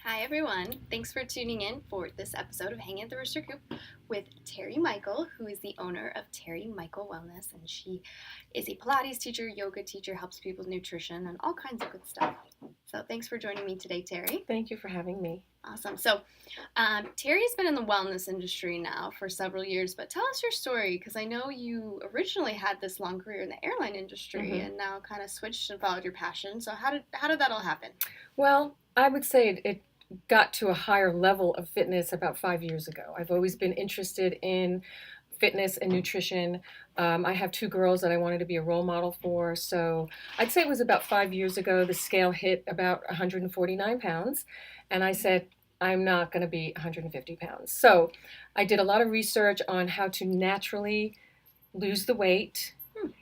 Hi, everyone. Thanks for tuning in for this episode of Hanging at the Rooster Coop with Terry Micheal, who is the owner of Terry Micheal Wellness. And she is a Pilates teacher, yoga teacher, helps people with nutrition, and all kinds of good stuff. So thanks for joining me today, Terry. Thank you for having me. Awesome. So Terry's been in the wellness industry now for several years, but tell us your story, because I know you originally had this long career in the airline industry and now kind of switched and followed your passion. So how did that all happen? Well, I would say it got to a higher level of fitness about 5 years ago. I've always been interested in fitness and nutrition. I have two girls that I wanted to be a role model for. So I'd say it was about 5 years ago, the scale hit about 149 pounds. And I said, I'm not going to be 150 pounds. So I did a lot of research on how to naturally lose the weight,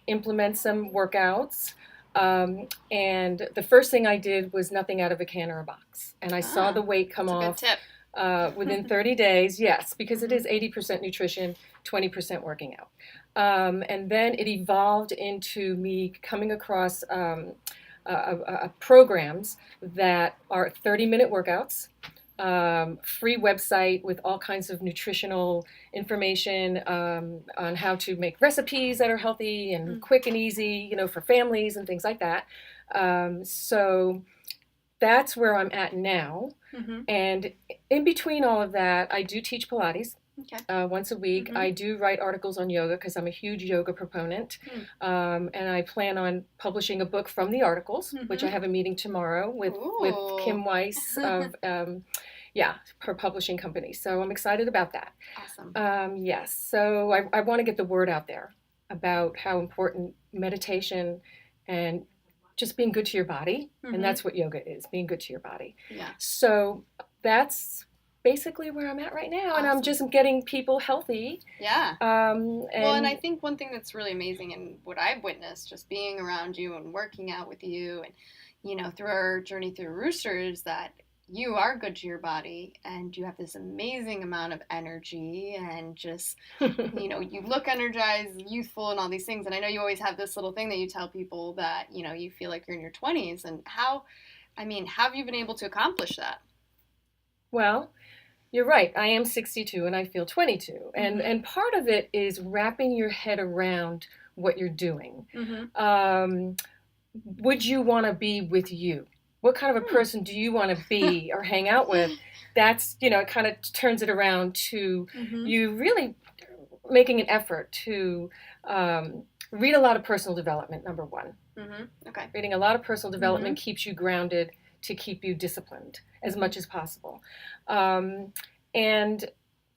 implement some workouts. And the first thing I did was nothing out of a can or a box. And I saw the weight come That's a good off tip. within 30 days. Yes, because it is 80% nutrition, 20% working out. And then it evolved into me coming across programs that are 30-minute workouts, free website with all kinds of nutritional information on how to make recipes that are healthy and quick and easy, for families and things like that. So that's where I'm at now. And in between all of that, I do teach Pilates. Okay. Once a week. I do write articles on yoga because I'm a huge yoga proponent. And I plan on publishing a book from the articles, which I have a meeting tomorrow with Kim Weiss of her publishing company. So I'm excited about that. Awesome. Yes. So I want to get the word out there about how important meditation and just being good to your body. And that's what yoga is, being good to your body. Yeah. So that's basically where I'm at right now. And I'm just getting people healthy. Yeah. And I think one thing that's really amazing and what I've witnessed just being around you and working out with you and, through our journey through Rooster is that you are good to your body and you have this amazing amount of energy and just, you look energized, youthful and all these things. And I know you always have this little thing that you tell people that, you feel like you're in your 20s. And how have you been able to accomplish that? Well, you're right. I am 62 and I feel 22. And part of it is wrapping your head around what you're doing. Would you want to be with you? What kind of a person do you want to be or hang out with? That's, it kind of turns it around to you really making an effort to read a lot of personal development, number one. Okay. Reading a lot of personal development keeps you grounded to keep you disciplined as much as possible. And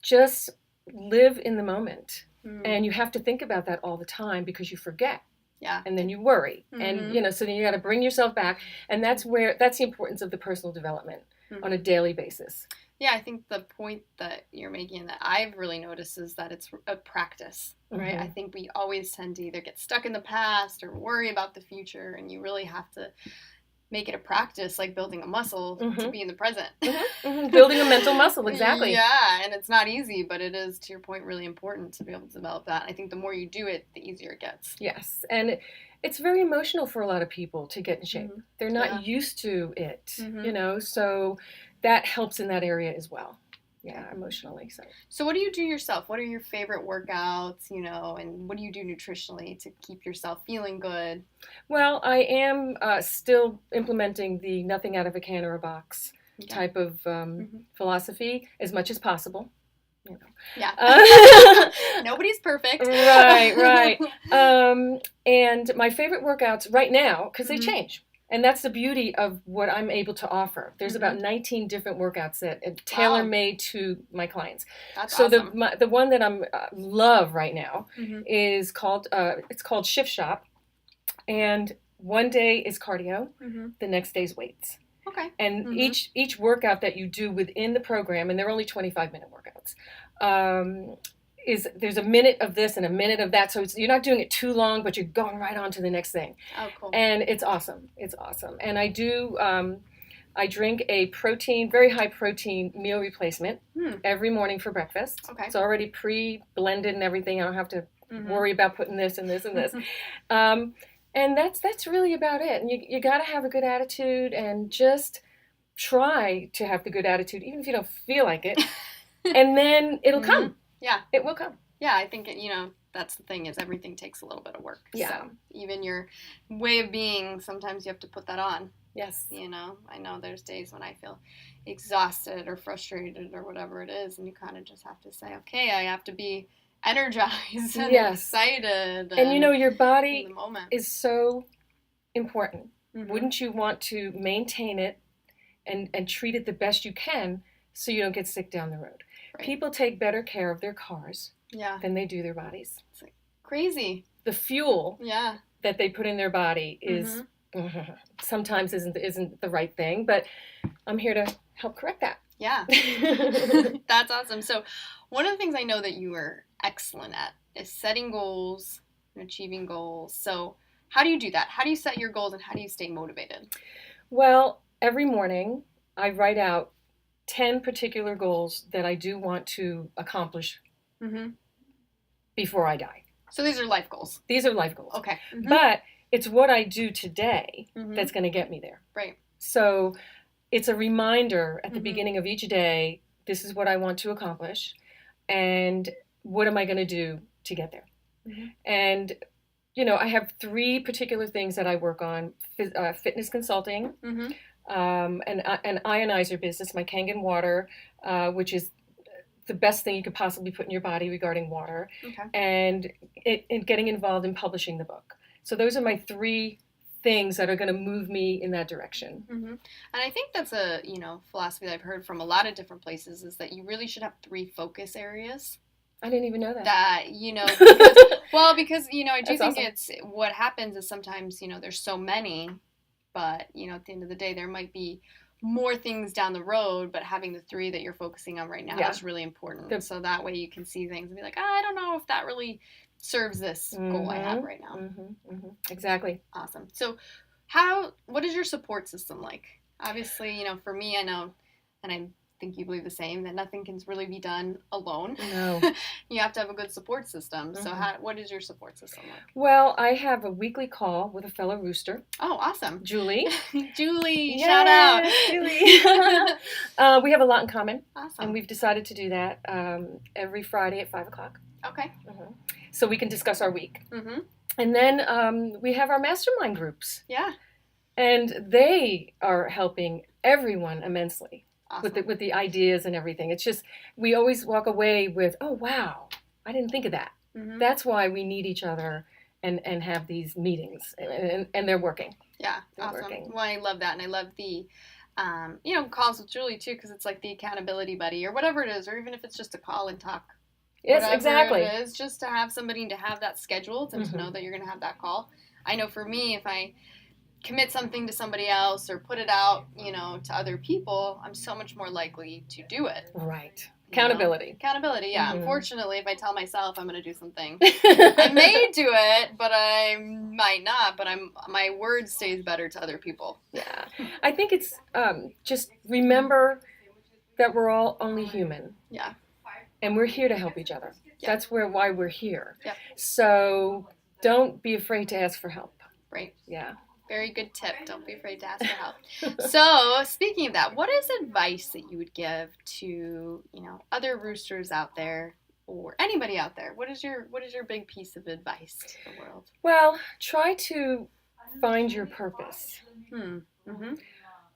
just live in the moment. And you have to think about that all the time because you forget. Yeah. And then you worry. And, so then you got to bring yourself back. And that's the importance of the personal development on a daily basis. Yeah, I think the point that you're making that I've really noticed is that it's a practice, right? I think we always tend to either get stuck in the past or worry about the future, and you really have to make it a practice, like building a muscle to be in the present. Building a mental muscle, exactly. Yeah, and it's not easy, but it is, to your point, really important to be able to develop that. I think the more you do it, the easier it gets. Yes, and it's very emotional for a lot of people to get in shape. They're not used to it, so that helps in that area as well. Yeah, emotionally. So what do you do yourself? What are your favorite workouts, and what do you do nutritionally to keep yourself feeling good? Well, I am still implementing the nothing out of a can or a box type of philosophy as much as possible. Yeah. Nobody's perfect. Right. And my favorite workouts right now, because they change. And that's the beauty of what I'm able to offer. There's about 19 different workouts that are tailor-made to my clients. That's awesome. So the one that I'm love right now is called Shift Shop, and one day is cardio, the next day is weights. Okay. And each workout that you do within the program, and they're only 25-minute workouts, there's a minute of this and a minute of that, so you're not doing it too long, but you're going right on to the next thing. Oh, cool. And it's awesome. And I drink a very high protein meal replacement every morning for breakfast. Okay. It's already pre-blended and everything. I don't have to worry about putting this and this and this. And that's really about it. And you got to have a good attitude and just try to have the good attitude, even if you don't feel like it, and then it'll come. Yeah. It will come. Yeah, I think, that's the thing is everything takes a little bit of work. Yeah. So even your way of being, sometimes you have to put that on. Yes. I know there's days when I feel exhausted or frustrated or whatever it is, and you kind of just have to say, okay, I have to be energized and excited. And your body is so important. Mm-hmm. Wouldn't you want to maintain it and treat it the best you can so you don't get sick down the road? Right. People take better care of their cars than they do their bodies. It's like crazy. The fuel that they put in their body is sometimes isn't the right thing, but I'm here to help correct that. Yeah. That's awesome. So one of the things I know that you are excellent at is setting goals and achieving goals. So how do you do that? How do you set your goals and how do you stay motivated? Well, every morning I write out 10 particular goals that I do want to accomplish before I die. So these are life goals? These are life goals. Okay. Mm-hmm. But it's what I do today that's going to get me there. Right. So it's a reminder at the beginning of each day, this is what I want to accomplish, and what am I going to do to get there? Mm-hmm. And, I have 3 particular things that I work on, fitness consulting, an ionizer business, my Kangen water, which is the best thing you could possibly put in your body regarding water, and getting involved in publishing the book. So those are my 3 things that are going to move me in that direction. Mm-hmm. And I think that's a philosophy that I've heard from a lot of different places is that you really should have 3 focus areas. I didn't even know that. Because I do think awesome. It's what happens is sometimes there's so many, but at the end of the day there might be more things down the road, but having the 3 that you're focusing on right now is really important. So that way you can see things and be like, I don't know if that really serves this goal I have right now. Exactly. Awesome. So what is your support system like? Obviously, for me, I know, and I think you believe the same, that nothing can really be done alone. No. You have to have a good support system. So what is your support system like? Well, I have a weekly call with a fellow Rooster. Oh, awesome. Julie. Julie, shout out. Julie. We have a lot in common. Awesome. And we've decided to do that every Friday at 5 o'clock. Okay. So we can discuss our week. And then we have our mastermind groups. Yeah. And they are helping everyone immensely. Awesome. With the ideas and everything. It's just, we always walk away with, oh, wow, I didn't think of that. That's why we need each other and have these meetings. And they're working. Yeah, they're awesome. Working. Well, I love that. And I love the, calls with Julie, too, because it's like the accountability buddy or whatever it is, or even if it's just a call and talk. Yes, whatever exactly. It is, just to have somebody to have that scheduled and to know that you're going to have that call. I know for me, if I commit something to somebody else or put it out, to other people, I'm so much more likely to do it. Right. Accountability. Accountability, yeah. Unfortunately, if I tell myself I'm going to do something, I may do it, but I might not, but my word stays better to other people. Yeah. I think it's just remember that we're all only human. Yeah. And we're here to help each other. Yep. That's why we're here. Yep. So don't be afraid to ask for help. Right. Yeah. Very good tip. Don't be afraid to ask for help. So, speaking of that, what is advice that you would give to, other roosters out there or anybody out there? What is your big piece of advice to the world? Well, try to find your purpose.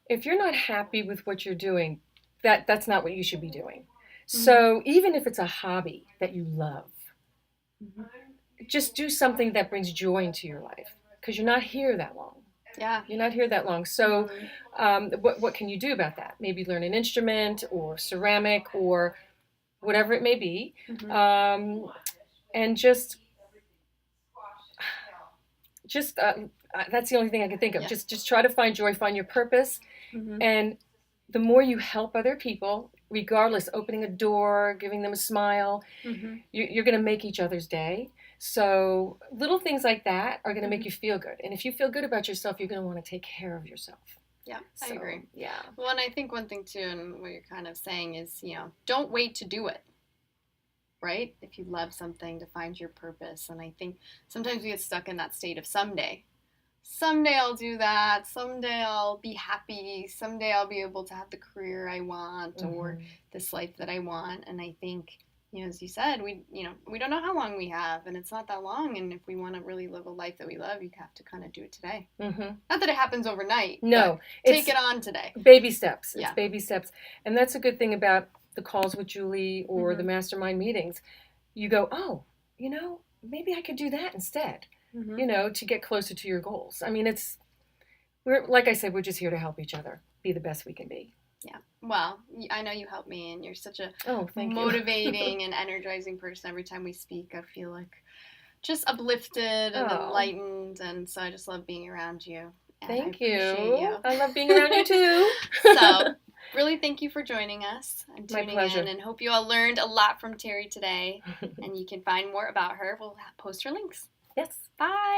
If you're not happy with what you're doing, that's not what you should be doing. So, even if it's a hobby that you love, just do something that brings joy into your life. Because you're not here that long. Yeah. You're not here that long. So what can you do about that? Maybe learn an instrument or ceramic or whatever it may be. And just that's the only thing I can think of. Yeah. Just try to find joy, find your purpose. And the more you help other people, regardless, opening a door, giving them a smile, you're going to make each other's day. So little things like that are going to make you feel good. And if you feel good about yourself, you're going to want to take care of yourself. Yeah, I agree. Yeah. Well, and I think one thing too, and what you're kind of saying is, don't wait to do it. Right? If you love something, to find your purpose. And I think sometimes we get stuck in that state of someday. someday I'll do that. Someday I'll be happy. Someday I'll be able to have the career I want or this life that I want. And I think, as you said, we don't know how long we have, and it's not that long. And if we want to really live a life that we love, you have to kind of do it today. Not that it happens overnight. No, take it on today. Baby steps. Yeah. It's baby steps, and that's a good thing about the calls with Julie or the mastermind meetings. You go, oh, maybe I could do that instead. To get closer to your goals. I mean, we're like I said, we're just here to help each other be the best we can be. Yeah. Well, I know you help me, and you're such a thank motivating and energizing person. Every time we speak, I feel like just uplifted and enlightened, and so I just love being around you. Thank you. I love being around you too. So, really thank you for joining us and tuning in, and hope you all learned a lot from Terry today, and you can find more about her. We'll post her links. Yes. Bye.